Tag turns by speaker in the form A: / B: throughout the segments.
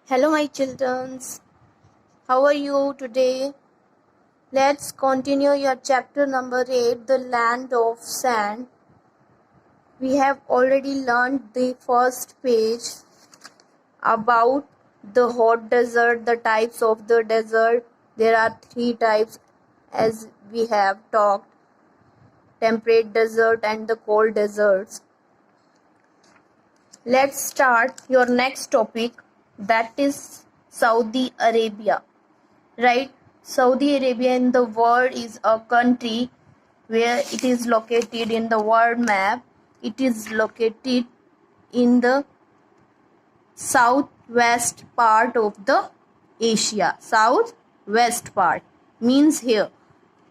A: Hello, my childrens. How are you today? Let's continue your chapter number 8, The Land of Sand. We have already learned the first page about the hot desert, the types of the desert. There are 3 types as we have talked: temperate desert and the cold deserts. Let's start your next topic, that is Saudi Arabia. Right? Saudi Arabia in the world is a country where it is located in the world map. It is located in the southwest part of the Asia. Southwest part means here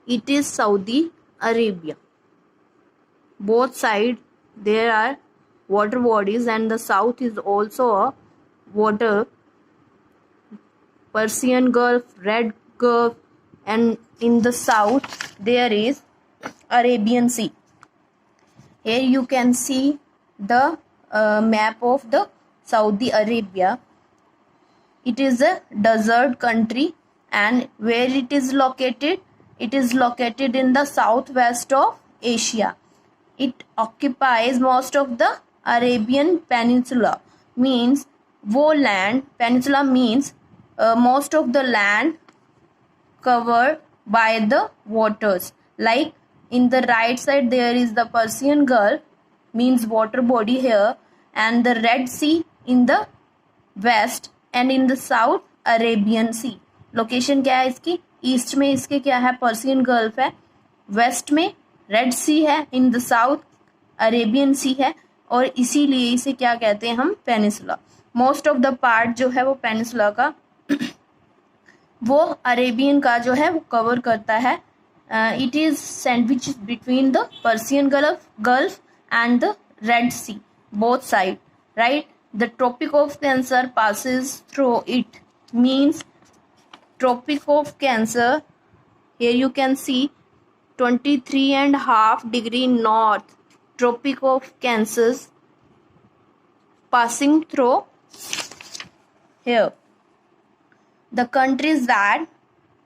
A: it is Saudi Arabia. Both sides there are water bodies, and the south is also a water. Persian Gulf, Red Gulf, and in the south there is Arabian Sea. Here you can see the map of the Saudi Arabia. It is a desert country, and where it is located? It is located in the southwest of Asia. It occupies most of the Arabian Peninsula. Means वो land, peninsula means most of the land covered by the waters. Like in the right side there is the Persian Gulf, means water body here, and the Red Sea in the west, and in the south Arabian Sea. Location क्या है इसकी? East में इसके क्या है? Persian gulf है, waste में red सी है, इन द साउथ अरेबियन सी है, और इसीलिए इसे क्या कहते हैं हम? Peninsula. Most of the part जो है वो पेनिसुला का वो अरेबियन का जो है वो कवर करता है. It is sandwich between the Persian Gulf and the Red Sea, both side. Right? The Tropic of Cancer passes through it. Means tropic of cancer, here you can see 23.5 degree north, tropic of cancers passing through here. The countries that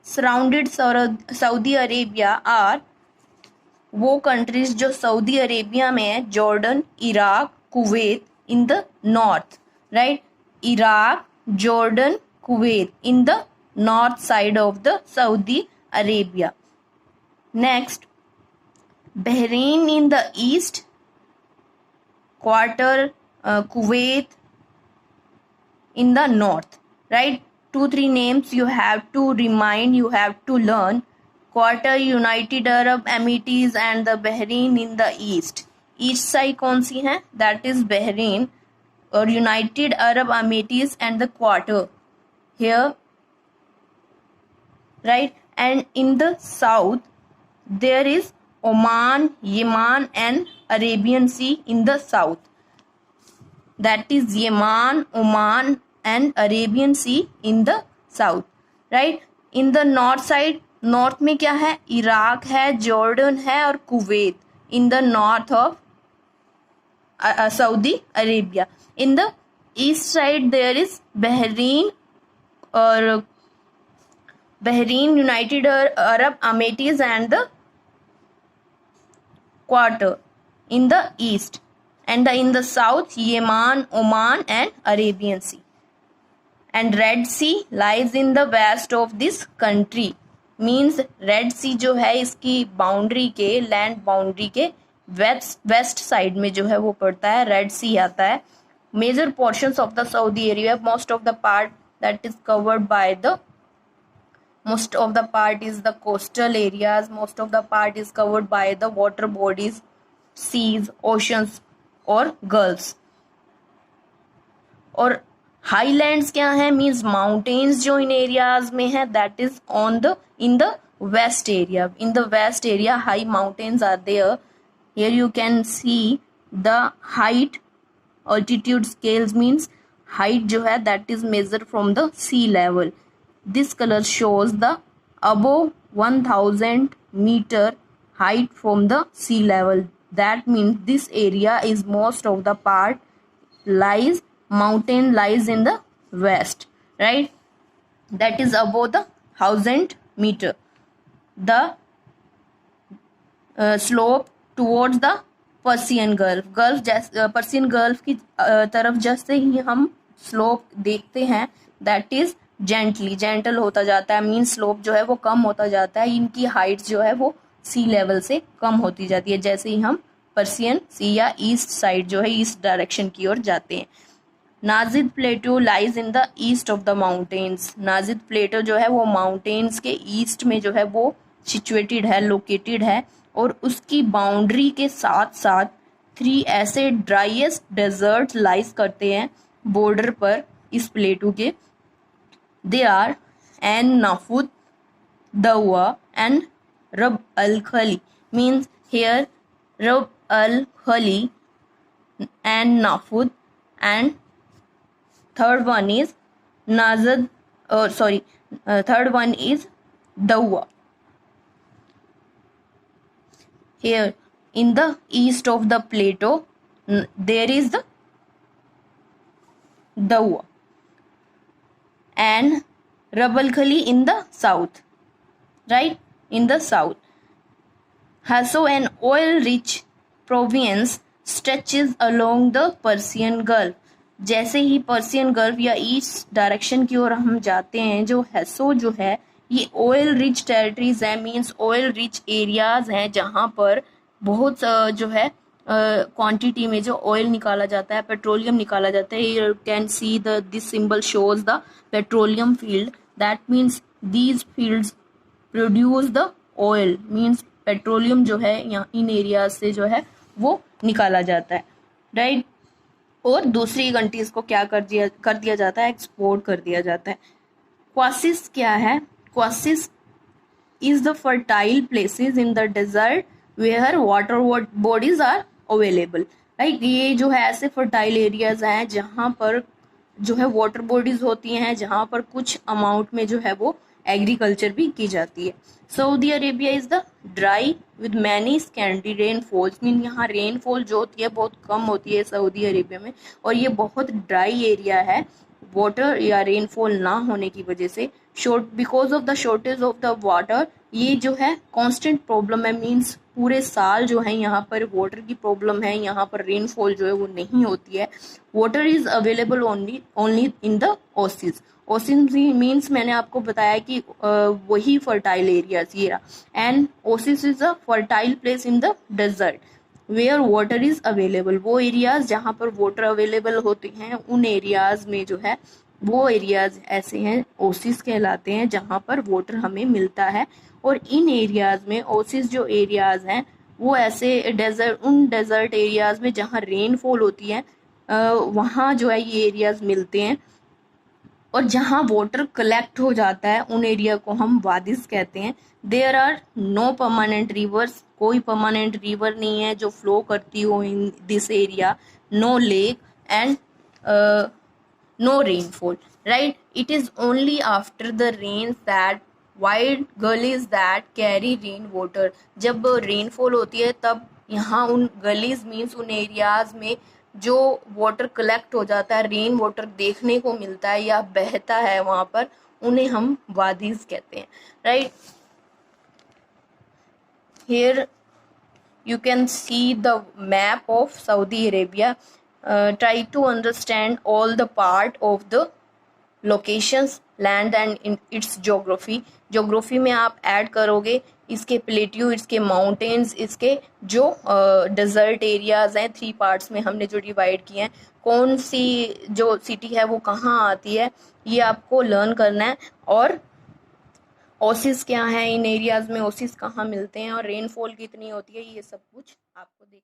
A: surrounded Saudi Arabia are वो countries जो Saudi Arabia में है: Jordan, Iraq, Kuwait in the north. Right? Iraq, Jordan, Kuwait in the north side of the Saudi Arabia. Next, Bahrain in the east, Qatar, Kuwait in the north. Right? 2-3 names you have to remind, you have to learn. Qatar, United Arab Emirates, and the Bahrain in the east. East side कौन सी है? That is Bahrain और United Arab Emirates and the quarter here. Right? And in the south there is Oman, Yemen and Arabian Sea in the south. That is Yemen, Oman and Arabian Sea in the south. Right? In the north side, north में क्या है? Iraq है, Jordan है और Kuwait in the north of Saudi Arabia. In the east side there is Bahrain or Bahrain, United Arab Emirates and the Qatar in the east, and in the south Yemen, Oman and Arabian Sea. And Red Sea lies in the west of this country. Means Red Sea जो है इसकी boundary के, land boundary के west side में जो है वो पड़ता है, रेड सी आता है. Major portions of the Saudi area, most of the part that is covered by the, most of the part is the coastal areas, most of the part is covered by the water bodies, seas, oceans और gulfs. और highlands क्या है? Means mountains जो इन areas में है, that is on the in the west area. In the west area high mountains are there. Here you can see the height. Altitude scales means height जो है that is measure from the sea level. This colour shows the above 1000 meter height from the sea level. That means this area is most of the part lies, mountain lies in the west. right? That is above the 1000 meter. The slope towards the Persian Persian gulf की तरफ जैसे ही हम slope देखते हैं, that is gentle होता जाता है, mean slope जो है वो कम होता जाता है, इनकी हाइट जो है वो सी लेवल से कम होती जाती है जैसे ही हम पर्सियन सी या ईस्ट साइड जो है ईस्ट डायरेक्शन की ओर जाते हैं. Najd plateau lies in the east of the mountains. Najd plateau जो है वो माउंटेन्स के ईस्ट में जो है वो सिचुएटेड है, लोकेटेड है, और उसकी बाउंड्री के साथ साथ 3 ऐसे ड्राइएस्ट डेजर्ट लाइज करते हैं बॉर्डर पर इस प्लेटो के. दे आर एन नाफुद, दवा एंड रब अल खली. मीन्स हेयर रब अल खली and नाफुद, and third one is Nazad, third one is Dawa. Here in the east of the plateau there is the Dawa and Rabal Khali in the south, right? In the south. Hasso, an oil-rich province, stretches along the Persian Gulf. जैसे ही Persian gulf या east direction की ओर हम जाते हैं, जो हैसो जो है ये ऑयल रिच टेरिटरीज है, मींस ऑयल रिच एरियाज हैं जहाँ पर बहुत जो है क्वांटिटी में जो ऑयल निकाला जाता है, पेट्रोलियम निकाला जाता है. You can see this symbol shows the petroleum field. That means these fields produce the oil, means petroleum जो है यहाँ इन एरियाज से जो है वो निकाला जाता है, राइट? और दूसरी कंट्रीज को क्या कर दिया जाता है, एक्सपोर्ट कर दिया जाता है. क्वासिस क्या है? Oases is the fertile places in the desert where water bodies are available. Right, ये जो है ऐसे फर्टाइल एरियाज हैं जहाँ पर जो है वाटर बॉडीज होती हैं, जहाँ पर कुछ अमाउंट में जो है वो एग्रीकल्चर भी की जाती है. Saudi Arabia is the dry with many scanty rainfalls. Mean यहाँ रेनफॉल जो होती है बहुत कम होती है सऊदी अरेबिया में, और ये बहुत ड्राई एरिया है वाटर या रेनफॉल ना होने की वजह से. Because of the shortage of the water, ये जो है कांस्टेंट प्रॉब्लम है, मीन्स पूरे साल जो है यहाँ पर वाटर की प्रॉब्लम है, यहाँ पर रेनफॉल जो है वो नहीं होती है. Water is available only in the oasis. Oasis means मैंने आपको बताया कि वही फर्टाइल एरियाज ये रहा. And oasis is a fertile place in the desert where water is available. वो एरियाज जहाँ पर वाटर अवेलेबल होते हैं उन एरियाज में जो है वो एरियाज ऐसे हैं, ओसिस कहलाते हैं, जहाँ पर वाटर हमें मिलता है. और इन एरियाज में ओसिस जो एरियाज हैं वो ऐसे उन डेजर्ट एरियाज में जहाँ रेनफॉल होती है वहाँ जो है ये एरियाज मिलते हैं. और जहाँ वाटर कलेक्ट हो जाता है उन एरिया को हम वादिस कहते हैं. There are no permanent rivers. कोई परमानेंट रिवर नहीं है जो फ्लो करती हो in this area. No lake and no rainfall, right? It is only after the rain that wide gullies that carry rain water. जब rainfall होती है तब यहाँ उन गलीज मीन्स उन एरियाज में जो वाटर कलेक्ट हो जाता है, रेन वाटर देखने को मिलता है या बहता है वहाँ पर, उन्हें हम वादीज कहते हैं, right? Here you can see the map of Saudi Arabia. Try to understand all the part of the locations, land and in its geography. Geography में आप ऐड करोगे इसके प्लेट्यू, इसके माउंटेन्स, इसके जो डेजर्ट एरियाज हैं, 3 पार्ट्स में हमने जो डिवाइड किए हैं, कौन सी जो सिटी है वो कहाँ आती है, ये आपको लर्न करना है. और ओसिस क्या है इन एरियाज में, ओसिस कहाँ मिलते हैं और रेनफॉल कितनी होती है, ये सब कुछ आपको देखना है.